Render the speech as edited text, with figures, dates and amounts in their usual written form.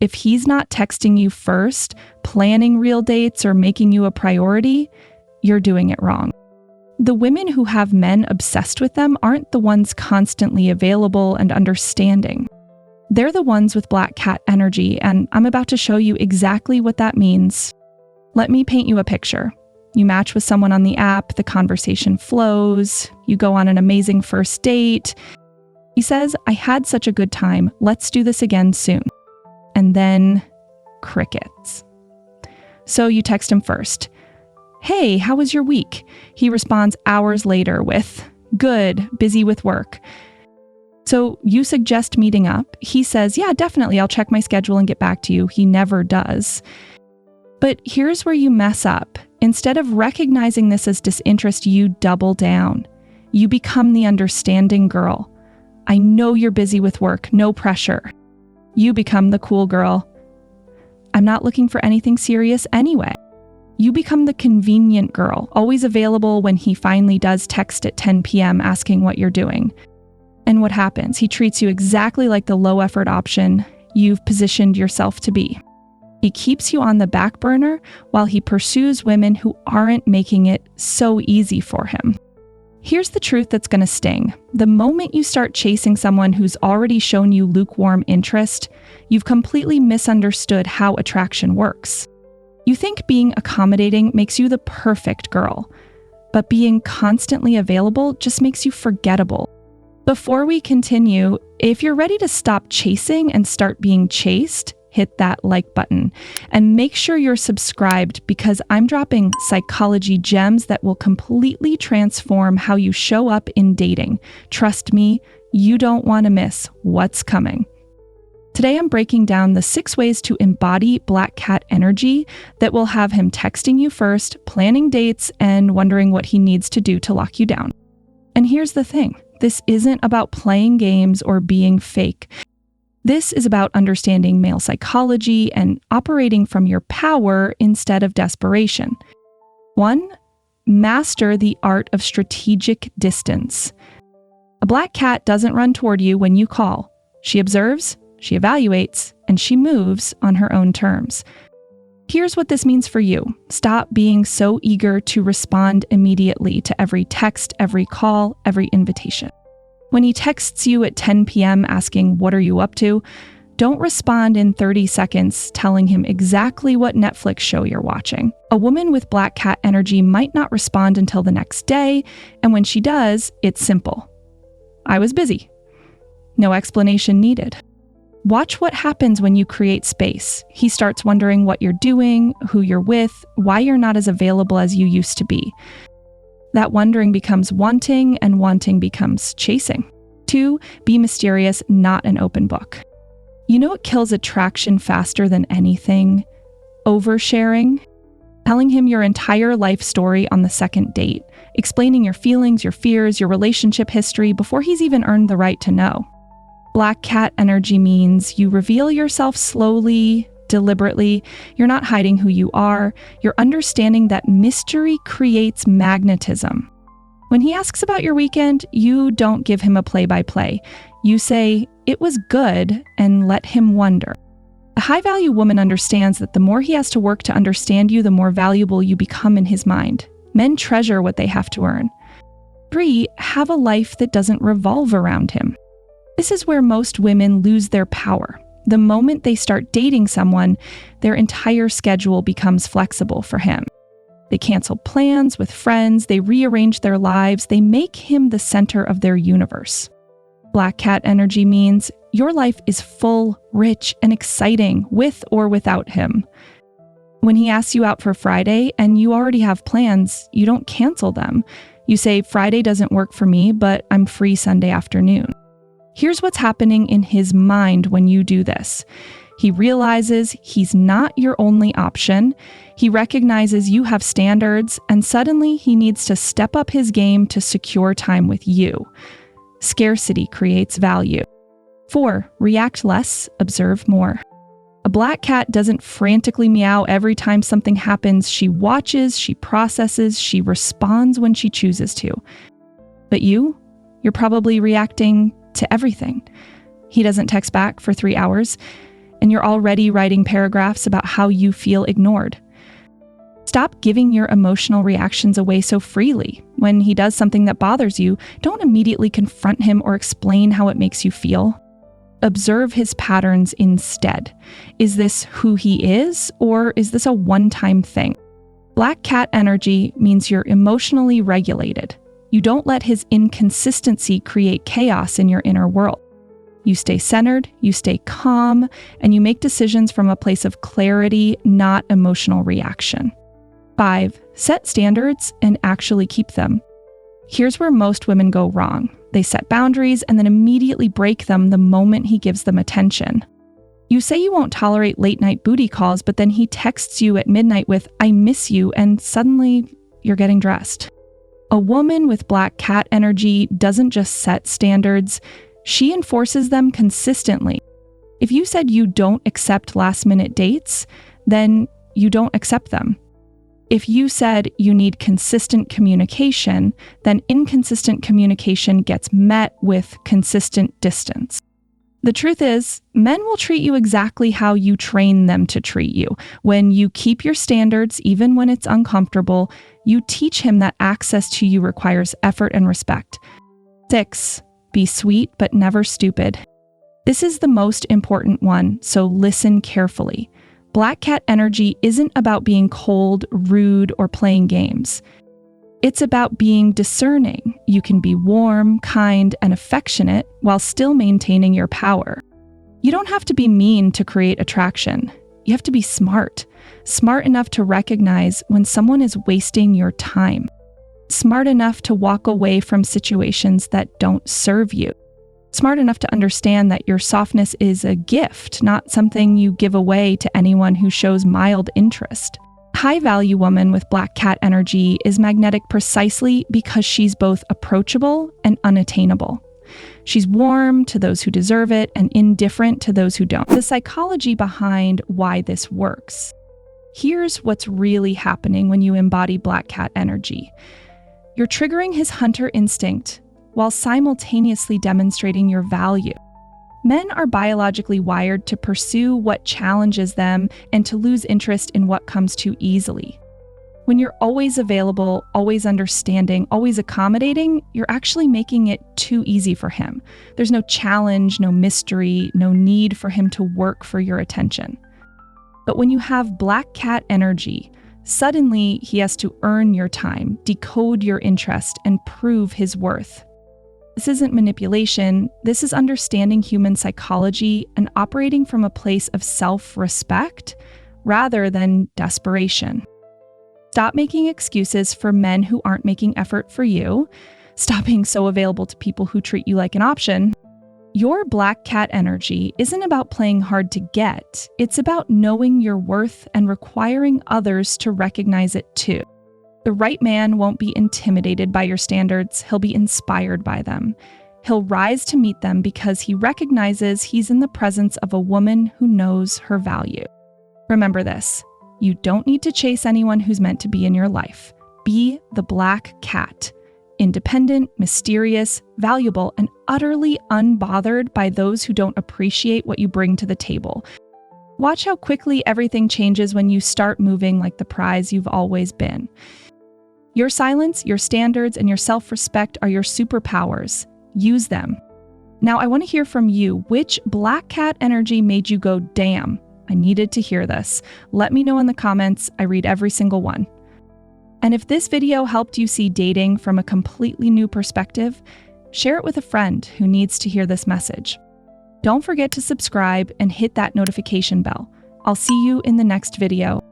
If he's not texting you first, planning real dates, or making you a priority, you're doing it wrong. The women who have men obsessed with them aren't the ones constantly available and understanding. They're the ones with black cat energy, and I'm about to show you exactly what that means. Let me paint you a picture. You match with someone on the app, the conversation flows, you go on an amazing first date. He says, "I had such a good time, let's do this again soon." And then crickets. So you text him first. "Hey, how was your week?" He responds hours later with, "Good, busy with work." So you suggest meeting up. He says, "Yeah, definitely, I'll check my schedule and get back to you." He never does. But here's where you mess up. Instead of recognizing this as disinterest, you double down. You become the understanding girl. "I know you're busy with work, no pressure." You become the cool girl. "I'm not looking for anything serious anyway." You become the convenient girl, always available when he finally does text at 10 p.m. asking what you're doing. And what happens? He treats you exactly like the low-effort option you've positioned yourself to be. He keeps you on the back burner while he pursues women who aren't making it so easy for him. Here's the truth that's going to sting. The moment you start chasing someone who's already shown you lukewarm interest, you've completely misunderstood how attraction works. You think being accommodating makes you the perfect girl, but being constantly available just makes you forgettable. Before we continue, if you're ready to stop chasing and start being chased, hit that like button and make sure you're subscribed, because I'm dropping psychology gems that will completely transform how you show up in dating. Trust me, you don't want to miss what's coming. Today I'm breaking down the 6 ways to embody black cat energy that will have him texting you first, planning dates, and wondering what he needs to do to lock you down. And here's the thing, this isn't about playing games or being fake. This is about understanding male psychology and operating from your power instead of desperation. 1. Master the art of strategic distance. A black cat doesn't run toward you when you call. She observes, she evaluates, and she moves on her own terms. Here's what this means for you. Stop being so eager to respond immediately to every text, every call, every invitation. When he texts you at 10 p.m. asking, "What are you up to?" don't respond in 30 seconds telling him exactly what Netflix show you're watching. A woman with black cat energy might not respond until the next day, and when she does, it's simple. "I was busy." No explanation needed. Watch what happens when you create space. He starts wondering what you're doing, who you're with, why you're not as available as you used to be. That wondering becomes wanting, and wanting becomes chasing. 2, be mysterious, not an open book. You know what kills attraction faster than anything? Oversharing. Telling him your entire life story on the second date. Explaining your feelings, your fears, your relationship history before he's even earned the right to know. Black cat energy means you reveal yourself slowly, deliberately. You're not hiding who you are. You're understanding that mystery creates magnetism. When he asks about your weekend, you don't give him a play-by-play. You say, "It was good," and let him wonder. A high-value woman understands that the more he has to work to understand you, the more valuable you become in his mind. Men treasure what they have to earn. 3, have a life that doesn't revolve around him. This is where most women lose their power. The moment they start dating someone, their entire schedule becomes flexible for him. They cancel plans with friends, they rearrange their lives, they make him the center of their universe. Black cat energy means your life is full, rich, and exciting with or without him. When he asks you out for Friday and you already have plans, you don't cancel them. You say, "Friday doesn't work for me, but I'm free Sunday afternoon." Here's what's happening in his mind when you do this. He realizes he's not your only option. He recognizes you have standards, and suddenly he needs to step up his game to secure time with you. Scarcity creates value. 4, react less, observe more. A black cat doesn't frantically meow every time something happens. She watches, she processes, she responds when she chooses to. But you're probably reacting to everything. He doesn't text back for 3 hours. and you're already writing paragraphs about how you feel ignored. Stop giving your emotional reactions away so freely. When he does something that bothers you, don't immediately confront him or explain how it makes you feel. Observe his patterns instead. Is this who he is, or is this a one-time thing? Black cat energy means you're emotionally regulated. You don't let his inconsistency create chaos in your inner world. You stay centered, you stay calm, and you make decisions from a place of clarity, not emotional reaction. 5. Set standards and actually keep them. Here's where most women go wrong. They set boundaries and then immediately break them the moment he gives them attention. You say you won't tolerate late-night booty calls, but then he texts you at midnight with, "I miss you," and suddenly you're getting dressed. A woman with black cat energy doesn't just set standards, she enforces them consistently. If you said you don't accept last-minute dates, then you don't accept them. If you said you need consistent communication, then inconsistent communication gets met with consistent distance. The truth is, men will treat you exactly how you train them to treat you. When you keep your standards, even when it's uncomfortable, you teach him that access to you requires effort and respect. 6. Be sweet but never stupid. This is the most important one, so listen carefully. Black cat energy isn't about being cold, rude, or playing games. It's about being discerning. You can be warm, kind, and affectionate while still maintaining your power. You don't have to be mean to create attraction. You have to be smart. Smart enough to recognize when someone is wasting your time. Smart enough to walk away from situations that don't serve you. Smart enough to understand that your softness is a gift, not something you give away to anyone who shows mild interest. High-value woman with black cat energy is magnetic precisely because she's both approachable and unattainable. She's warm to those who deserve it and indifferent to those who don't. The psychology behind why this works. Here's what's really happening when you embody black cat energy. You're triggering his hunter instinct while simultaneously demonstrating your value. Men are biologically wired to pursue what challenges them and to lose interest in what comes too easily. When you're always available, always understanding, always accommodating, you're actually making it too easy for him. There's no challenge, no mystery, no need for him to work for your attention. But when you have black cat energy, suddenly he has to earn your time, decode your interest, and prove his worth. This isn't manipulation, this is understanding human psychology and operating from a place of self-respect rather than desperation. Stop making excuses for men who aren't making effort for you. Stop being so available to people who treat you like an option. Your black cat energy isn't about playing hard to get, it's about knowing your worth and requiring others to recognize it too. The right man won't be intimidated by your standards, he'll be inspired by them. He'll rise to meet them because he recognizes he's in the presence of a woman who knows her value. Remember this, you don't need to chase anyone who's meant to be in your life. Be the black cat. Independent, mysterious, valuable, and utterly unbothered by those who don't appreciate what you bring to the table. Watch how quickly everything changes when you start moving like the prize you've always been. Your silence, your standards, and your self-respect are your superpowers. Use them. Now, I want to hear from you. Which black cat energy made you go, damn, I needed to hear this? Let me know in the comments. I read every single one. And if this video helped you see dating from a completely new perspective, share it with a friend who needs to hear this message. Don't forget to subscribe and hit that notification bell. I'll see you in the next video.